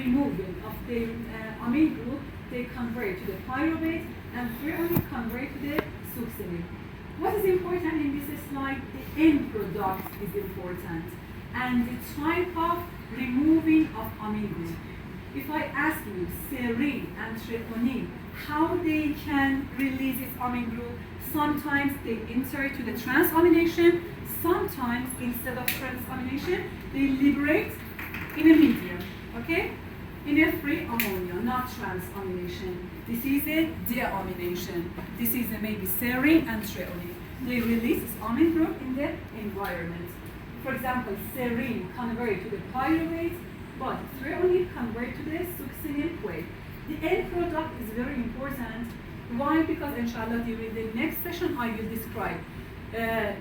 removing of the amine group, they convert to the pyruvate, and threonine convert to the succinate. What is important in this slide? The end product is important, and the type of removing of amine group. If I ask you serine and treonine, how they can release its amine group, sometimes they enter to the transamination, sometimes instead of transamination, they liberate in a medium, okay? In a free ammonia, not transamination. This is a deamination. This is maybe serine and treonine. They release its amine group in the environment. For example, serine convert to the pyruvate, but treonine convert to the succinate way. The end product is very important. Why? Because inshallah during the next session I will describe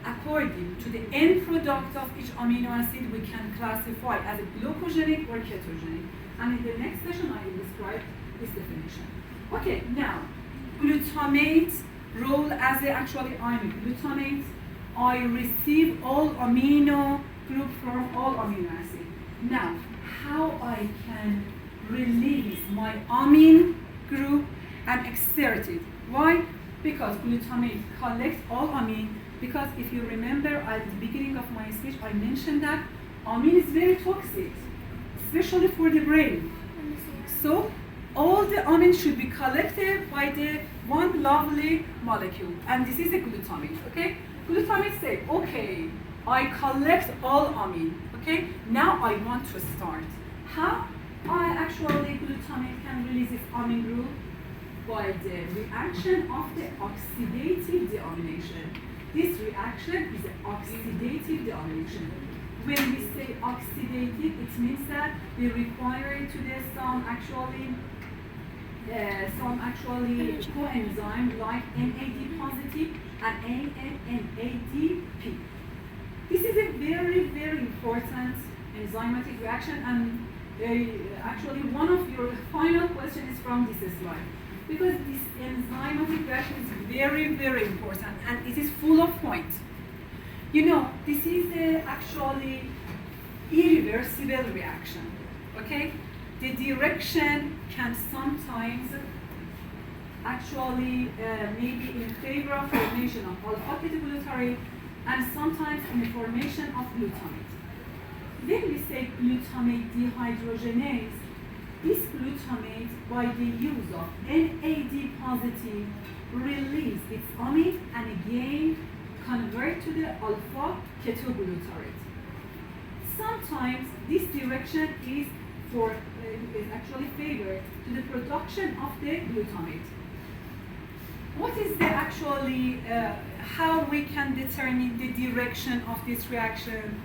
according to the end product of each amino acid we can classify as a glucogenic or ketogenic. And in the next session I will describe this definition. Okay, now glutamate role as a actually I'm glutamate. I receive all amino group from all amino acid. Now how I can release my amine group and exert it. Why? Because glutamate collects all amine. Because if you remember at the beginning of my speech, I mentioned that amine is very toxic, especially for the brain. So all the amine should be collected by the one lovely molecule, and this is a glutamate. Okay? Glutamate say, okay, I collect all amine. Okay? Now I want to start. How? Actually glutamate can release its amine group by the reaction of the oxidative deamination. This reaction is an oxidative deamination. When we say oxidative, it means that we require to the some actually coenzyme like NAD positive and NADP. This is a very, very important enzymatic reaction, and actually one of your final questions is from this slide. Because this enzymatic reaction is very, very important, and it is full of points. You know, this is actually irreversible reaction, okay? The direction can sometimes actually maybe in favor of formation of alpha-ketoglutarate, and sometimes in the formation of glutamate. When we say glutamate dehydrogenase, this glutamate, by the use of NAD positive, release its amine and again convert to the alpha-ketoglutarate. Sometimes this direction is actually favored to the production of the glutamate. What is the actually, how we can determine the direction of this reaction?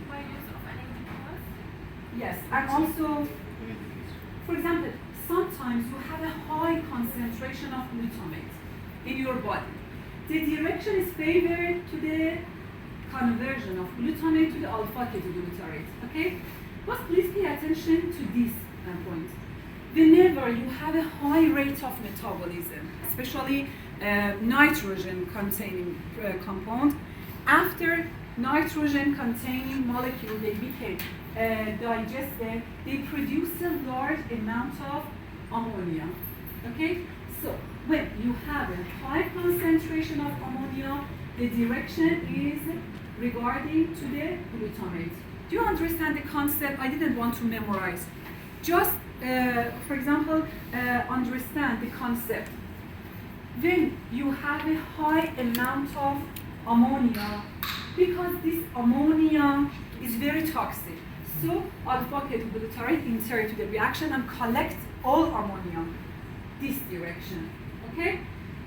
By use of NAD+? Yes, and also, for example, sometimes you have a high concentration of glutamate in your body. The direction is favored to the conversion of glutamate to the alpha-ketoglutarate, okay? But please pay attention to this point. Whenever you have a high rate of metabolism, especially nitrogen-containing compound, after nitrogen-containing molecule they became digested, they produce a large amount of ammonia. Okay? So when you have a high concentration of ammonia, the direction is regarding to the glutamate. Do you understand the concept? I didn't want to memorize. Just, for example, understand the concept. When you have a high amount of ammonia, because this ammonia is very toxic, so alpha-ketoglutarate enter to the reaction and collect all ammonia this direction. Okay?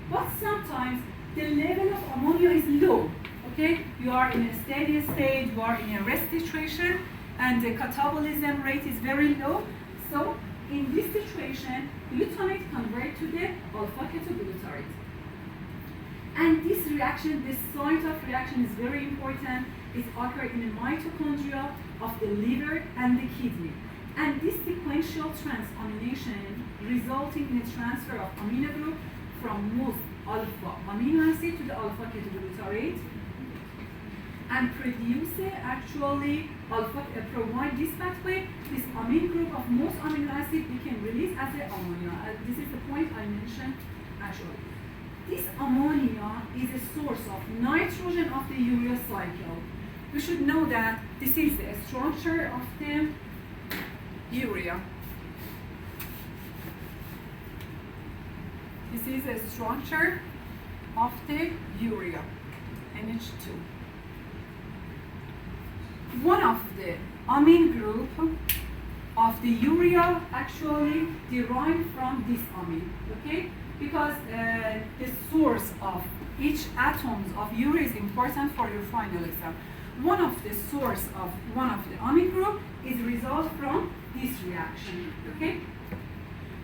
But sometimes the level of ammonia is low. Okay? You are in a steady state, you are in a rest situation, and the catabolism rate is very low. So in this situation, glutamate convert to the alpha-ketoglutarate. And this reaction, this site of reaction is very important. It occurs in the mitochondria of the liver and the kidney. And this sequential transamination resulting in a transfer of amino group from most alpha amino acid to the alpha-ketoglutarate and produce actually provide this pathway this amine group of most amino acid became released as the ammonia. This is the point I mentioned actually. This ammonia is a source of nitrogen of the urea cycle. We should know that this is the structure of the urea. This is a structure of the urea, NH2. One of the amine group of the urea actually derived from this amine, okay? Because the source of each atoms of urea is important for your final exam. One of the source of one of the amine group is result from this reaction, okay?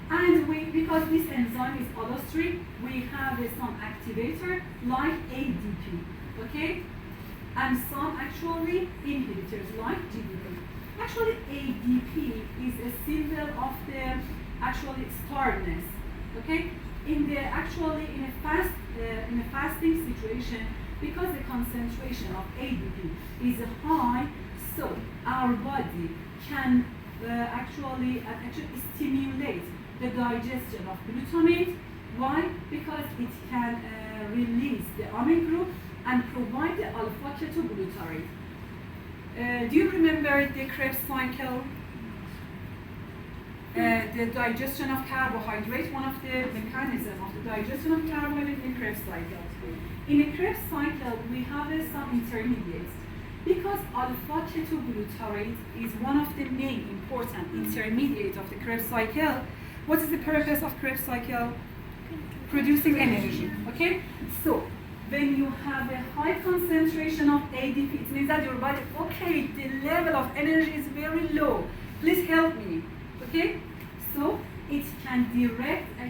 And because this enzyme is allosteric, we have some activator like ADP, okay? And some actually inhibitors like GDP. Actually, ADP is a symbol of the actually starvedness, okay? In a fasting situation, because the concentration of ADP is high, so our body can actually stimulate the digestion of glutamate. Why? Because it can release the amine group and provide the alpha-ketoglutarate. Do you remember the Krebs cycle? The digestion of carbohydrate, one of the mechanisms of the digestion of carbohydrate in the Krebs cycle. In the Krebs cycle, we have some intermediates. Because alpha-ketoglutarate is one of the main important intermediates of the Krebs cycle, what is the purpose of Krebs cycle? Producing energy, okay? So, when you have a high concentration of ADP, it means that your body, okay, the level of energy is very low. Please help me, okay? So, it can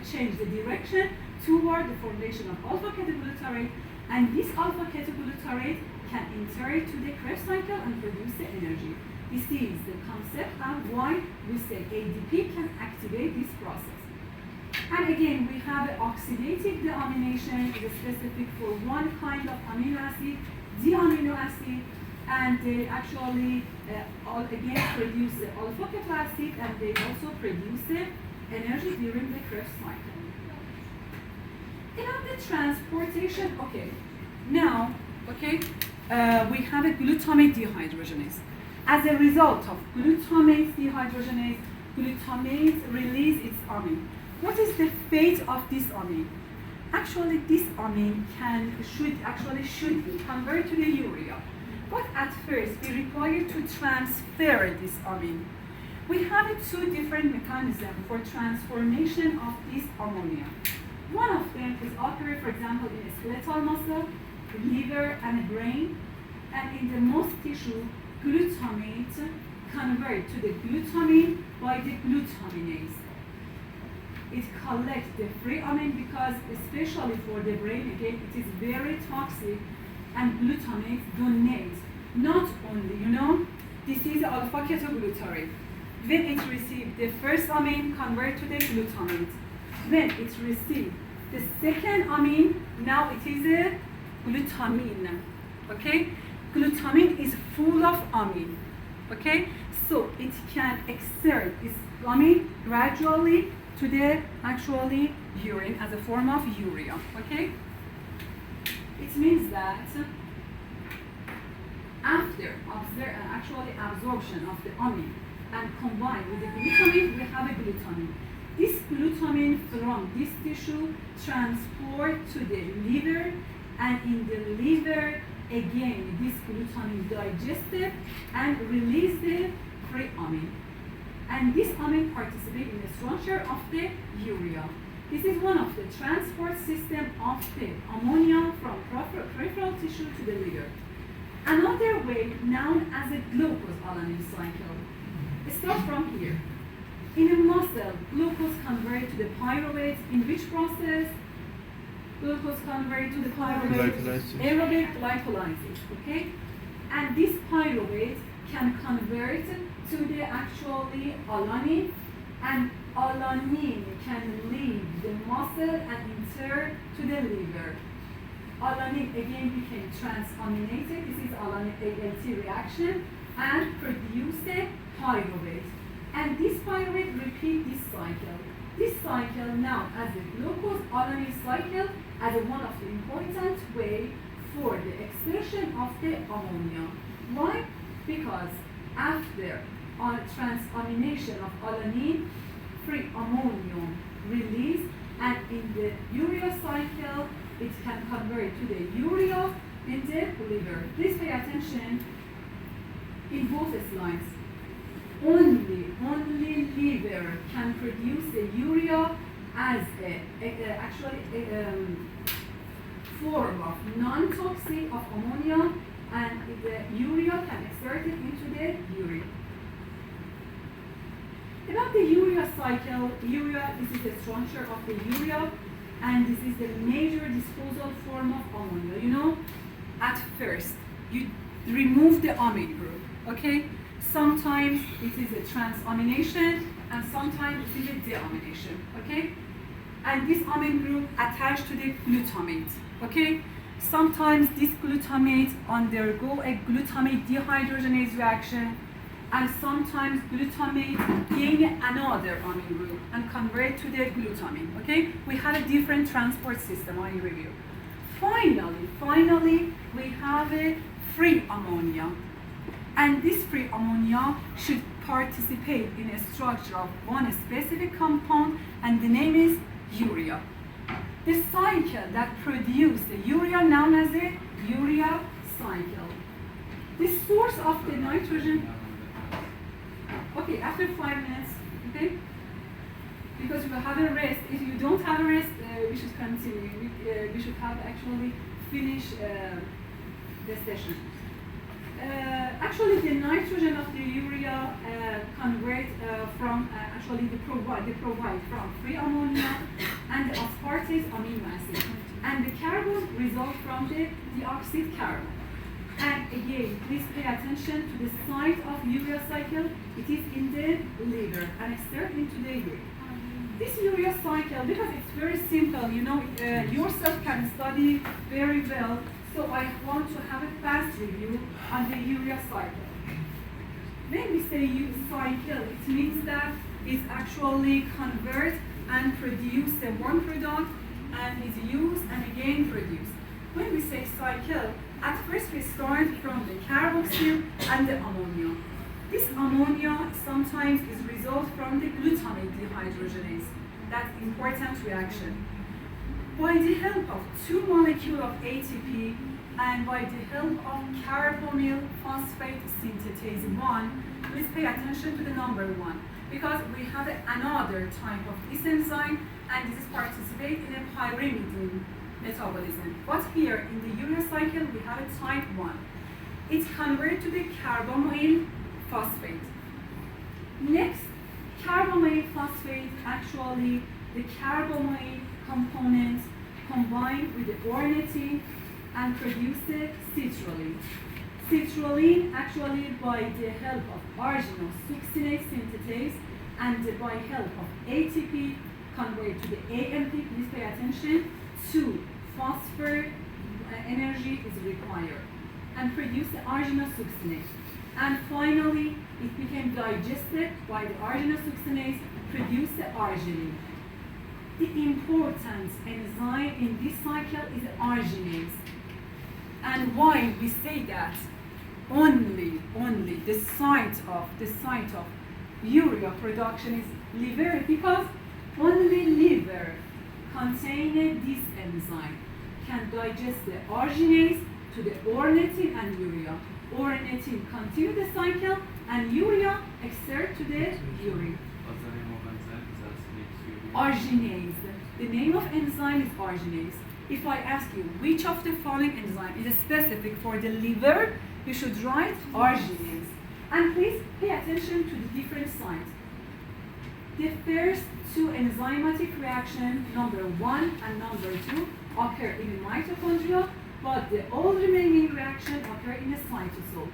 change the direction toward the formation of alpha-ketoglutarate, and this alpha-ketoglutarate can enter to the Krebs cycle and produce the energy. This is the concept of why we say ADP can activate this process. And again, we have oxidative deamination, is specific for one kind of amino acid, the amino acid, and they actually again produce the alpha-keto acid, and they also produce the energy during the Krebs cycle. In the transportation, okay, now, okay, we have a glutamate dehydrogenase. As a result of glutamate dehydrogenase, glutamate release its amine. What is the fate of this amine? Actually, this amine should be converted to the urea. But at first, we require to transfer this amine. We have two different mechanisms for transformation of this ammonia. One of them is occurring, for example, in a skeletal muscle, liver, and brain. And in the most tissue, glutamate convert to the glutamine by the glutaminase. It collects the free amine because, especially for the brain, again, it is very toxic, and glutamate donates. Not only, this is alpha-ketoglutarate. When it receives the first amine, convert to the glutamate. When it receives the second amine, now it is a glutamine. Okay? Glutamine is full of amine. Okay? So it can exert its amine gradually to the actually urine as a form of urea. Okay? It means that after actually absorption of the amine and combined with the glutamine, we have a glutamine. This glutamine from this tissue transport to the liver, and in the liver, again, this glutamine digested and release the free amine. And this amine participates in the structure of the urea. This is one of the transport system of the ammonia from peripheral tissue to the liver. Another way known as a glucose-alanine cycle. Start from here. In a muscle, glucose converted to the pyruvate. In which process? Glucose converted to the pyruvate. Aerobic glycolysis. Okay? And this pyruvate can convert to the actually alanine, and alanine can leave the muscle and enter to the liver. Alanine again became transaminated. This is alanine ALT reaction and produce the pyruvate. And this pyruvate repeats this cycle. This cycle now as the glucose-alanine cycle as one of the important way for the expression of the ammonia. Why? Because after transamination of alanine, free ammonium release, and in the urea cycle, it can convert to the urea in the liver. Please pay attention in both slides. Only liver can produce the urea as a form of non-toxic of ammonia, and the urea can exert it into the urine. About the urea cycle, this is the structure of the urea, and this is the major disposal form of ammonia. You know, at first, you remove the amine group, okay? Sometimes it is a transamination, and sometimes it is a deamination, okay? And this amine group attached to the glutamate, okay? Sometimes this glutamate undergo a glutamate dehydrogenase reaction, and sometimes glutamate gain another amine group and convert to the glutamine, okay? We had a different transport system in review. Finally, we have a free ammonia. And this free ammonia should participate in a structure of one specific compound, and the name is urea. The cycle that produces the urea known as the urea cycle. The source of the nitrogen, okay, after 5 minutes, okay? Because you will have a rest. If you don't have a rest, we should continue. We should have actually finish the session. Actually, the nitrogen of the urea convert from they provide from free ammonia and the aspartate amino acid, and the carbon result from the deoxide carbon. And again, please pay attention to the site of urea cycle. It is in the liver and exert into the urine. This urea cycle, because it's very simple, you know, yourself can study very well. So I want to have a fast review on the urea cycle. When we say cycle, it means that it actually converts and produces one product and is used and again produced. When we say cycle, at first we start from the carboxyl and the ammonia. This ammonia sometimes is result from the glutamate dehydrogenase. That's important reaction. By the help of two molecules of ATP and by the help of carbonyl phosphate synthetase 1, please pay attention to the number 1, because we have another type of this enzyme, and this participates in a pyrimidine metabolism. But here in the urea cycle, we have a type 1. It's converted to the carbonyl phosphate. Next, carbonyl phosphate, actually the carbonyl components combine with the ornithine and produce the citrulline. Citrulline actually by the help of arginosuccinate synthetase and by help of ATP convert to the AMP, please pay attention, 2 phosphor energy is required and produce the arginosuccinate. And finally, it became digested by the arginosuccinase, produce the arginine. The important enzyme in this cycle is the arginase. And why we say that? Only the site of urea production is liver, because only liver containing this enzyme can digest the arginase to the ornithine and urea. Ornithine continue the cycle and urea exert to the urine. What's the name of enzyme that makes urea? Arginase. The name of enzyme is arginase. If I ask you which of the following enzyme is specific for the liver, you should write arginase. And please pay attention to the different sites. The first two enzymatic reactions, number 1 and number 2, occur in the mitochondria, but the all remaining reactions occur in the cytosol.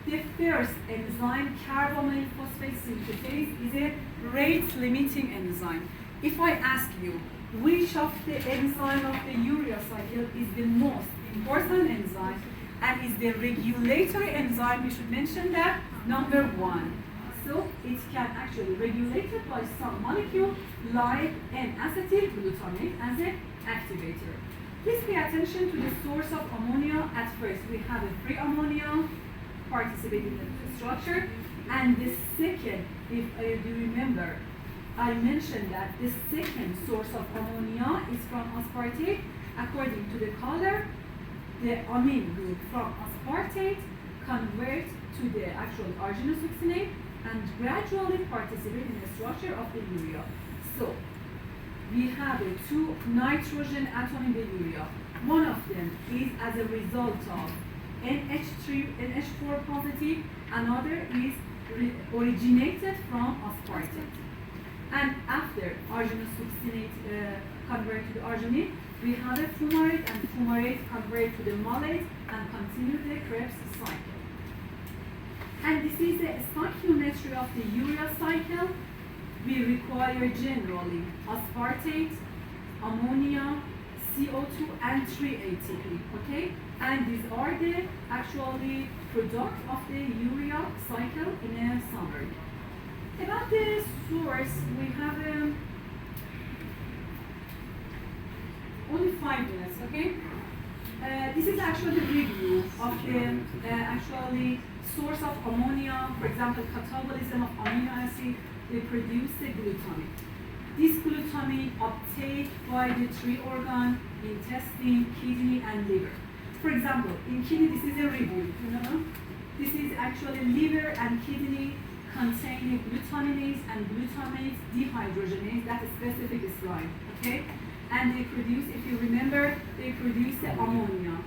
The first enzyme, carbonyl phosphate synthetase, is a rate-limiting enzyme. If I ask you which of the enzyme of the urea cycle is the most important enzyme and is the regulatory enzyme, you should mention that number 1. So it it can actually regulate it by some molecule like N-acetylglutamate as an activator. Please pay attention to the source of ammonia. At first, we have a free ammonia participating in the structure, and the second, if you remember, I mentioned that the second source of ammonia is from aspartate. According to the color, the amine group from aspartate converts to the actual arginosuccinate and gradually participate in the structure of the urea. So we have two nitrogen atoms in the urea. One of them is as a result of NH4 positive, another is originated from aspartate. And after arginosuccinate convert to the arginine, we have a fumarate, and fumarate convert to the malate and continue the Krebs cycle. And this is the stoichiometry of the urea cycle. We require generally aspartate, ammonia, CO2, and 3 ATP, okay? And these are the actually product of the urea cycle in a summary. About the source, we have only 5 minutes, okay? This is actually a review of the actually source of ammonia. For example, catabolism of amino acid, they produce the glutamate. This glutamate obtained by the 3 organs, intestine, kidney, and liver. For example, in kidney, this is a review, you know? This is actually liver and kidney containing glutaminase and glutamate dehydrogenase, that's a specific slide, okay? And they produce, if you remember, they produce the ammonia.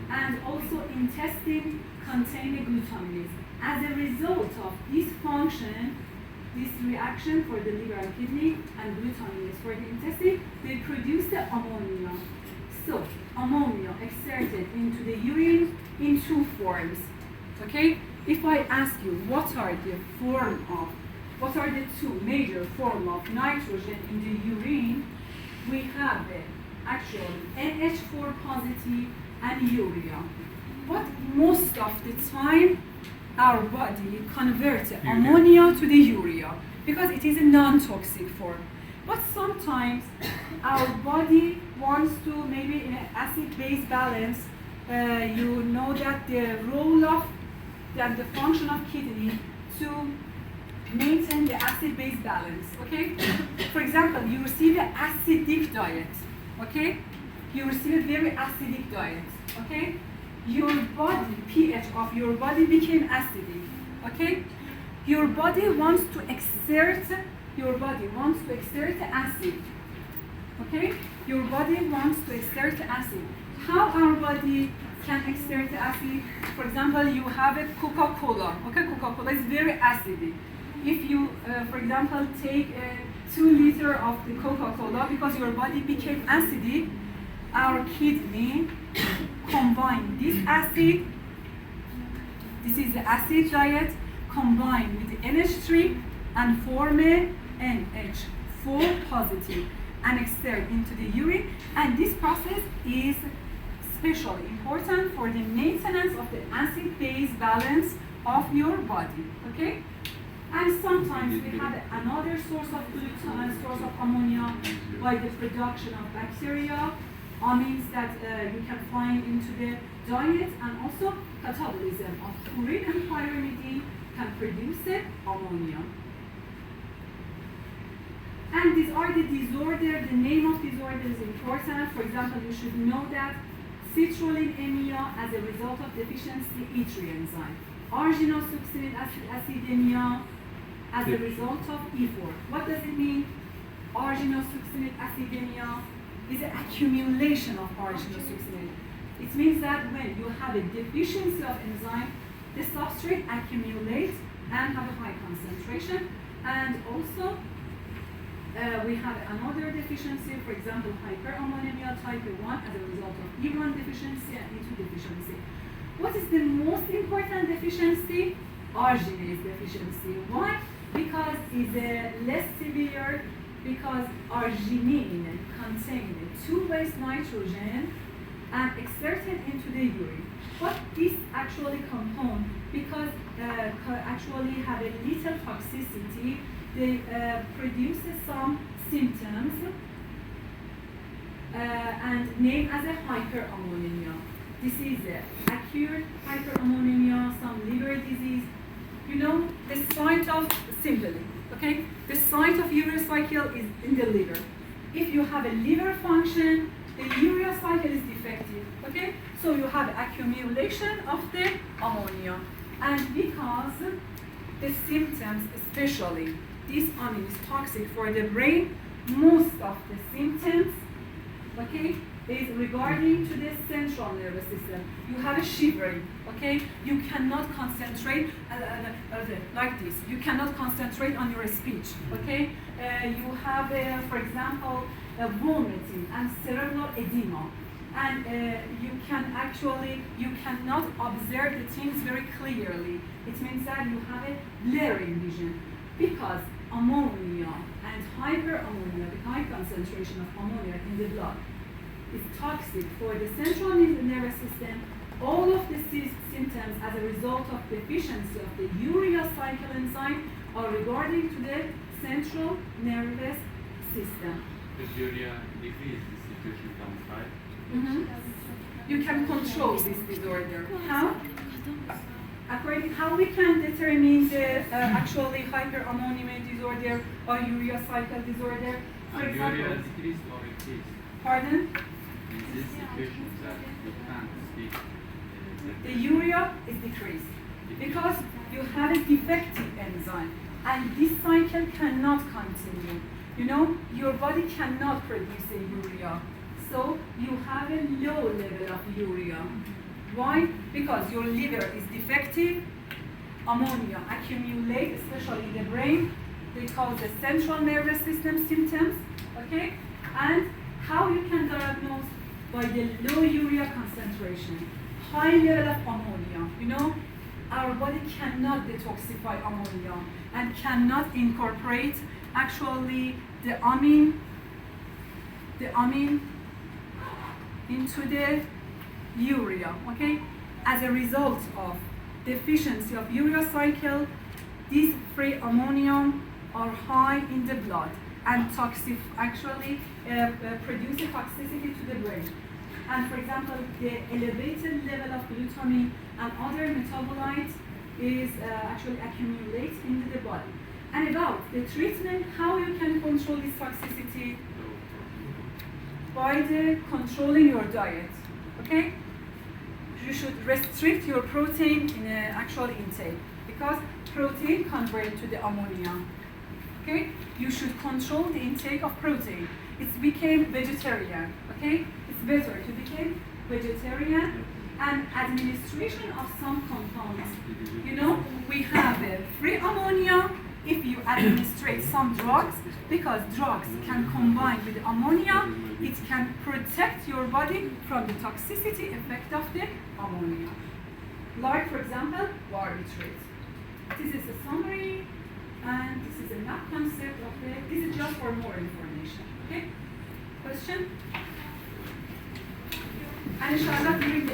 And also intestine containing glutaminase. As a result of this function, this reaction for the liver and kidney and glutaminase for the intestine, they produce the ammonia. So, ammonia exerted into the urine in 2 forms, okay? If I ask you what are the 2 major forms of nitrogen in the urine, we have the actual NH4 positive and urea. But most of the time, our body converts ammonia to the urea because it is a non-toxic form. But sometimes our body wants to, maybe in an acid-base balance, you know that the role of the function of kidney to maintain the acid-base balance, okay? For example, you receive an acidic diet, okay? You receive a very acidic diet, okay? Your body, pH of your body became acidic, okay? Your body wants to exert acid, okay? Your body wants to exert acid. How our body can exert acid? For example, you have a Coca-Cola, okay? Coca-Cola is very acidic. If you, for example, take 2 liters of the Coca-Cola, because your body became acidic, our kidney combine this acid, this is the acid diet, combined with the NH3 and form a NH4 positive and exert into the urine. And this process is especially important for the maintenance of the acid-base balance of your body, okay? And sometimes we have another source of ammonia by the production of bacteria, amines that you can find into the diet, and also catabolism of purine and pyrimidine can produce the ammonia. And these are the disorders. The name of disorder is important. For example, you should know that citrullinemia as a result of deficiency E3 enzyme. Arginosuccinate acidemia as a result of E4. What does it mean? Arginosuccinate acidemia is an accumulation of arginosuccinate. It means that when you have a deficiency of enzyme, the substrate accumulates and have a high concentration. And also, we have another deficiency, for example, hyperammonemia type 1 as a result of E1 deficiency and E2 deficiency. What is the most important deficiency? Arginase deficiency. Why? Because it's less severe, because arginine contains 2-base nitrogen and exerted into the urine. But this actually compound, because actually have a little toxicity, they produce some symptoms and named as a hyperammonemia. This is acute hyperammonemia, some liver disease. You know, the site of simply, okay? The site of urea cycle is in the liver. If you have a liver function, the urea cycle is defective, okay? So you have accumulation of the ammonia. And because the symptoms, especially this amine is toxic for the brain, most of the symptoms, okay, is regarding to the central nervous system. You have a shivering, okay? You cannot concentrate like this. You cannot concentrate on your speech, okay? You have, for example, vomiting and cerebral edema. And you cannot observe the things very clearly. It means that you have a blurring vision because ammonia and hyperammonia, the high concentration of ammonia in the blood, is toxic for the central nervous system. All of the symptoms as a result of deficiency of the urea cycle enzyme are regarding to the central nervous system. If urea decreases, the situation comes right. You can control this disorder. How? According how we can determine the actually hyperammonemia disorder or urea cycle disorder? For And example, urea decreased or increased? pardon? In this situation that you can't speak. The urea is decreased because you have a defective enzyme and this cycle cannot continue. You know, your body cannot produce a urea. So you have a low level of urea. Why? Because your liver is defective, ammonia accumulates, especially in the brain. They cause the central nervous system symptoms, okay? And how you can diagnose? By the low urea concentration, high level of ammonia. You know, our body cannot detoxify ammonia and cannot incorporate actually the amine into the urea, okay? As a result of deficiency of urea cycle, these free ammonium are high in the blood and toxic, actually produce a toxicity to the brain. And for example, the elevated level of glutamine and other metabolites is actually accumulates into the body. And about the treatment, how you can control this toxicity? By the controlling your diet, okay? You should restrict your protein in actual intake because protein converts to the ammonia, okay? You should control the intake of protein. It's became vegetarian, okay? It's better to become vegetarian and administration of some compounds. You know, we have free ammonia if you administrate some drugs, because drugs can combine with ammonia, it can protect your body from the toxicity effect of the ammonia. Like, for example, barbiturate. This is a summary, and this is a map concept of the, this is just for more information, okay? Question? And inshallah, during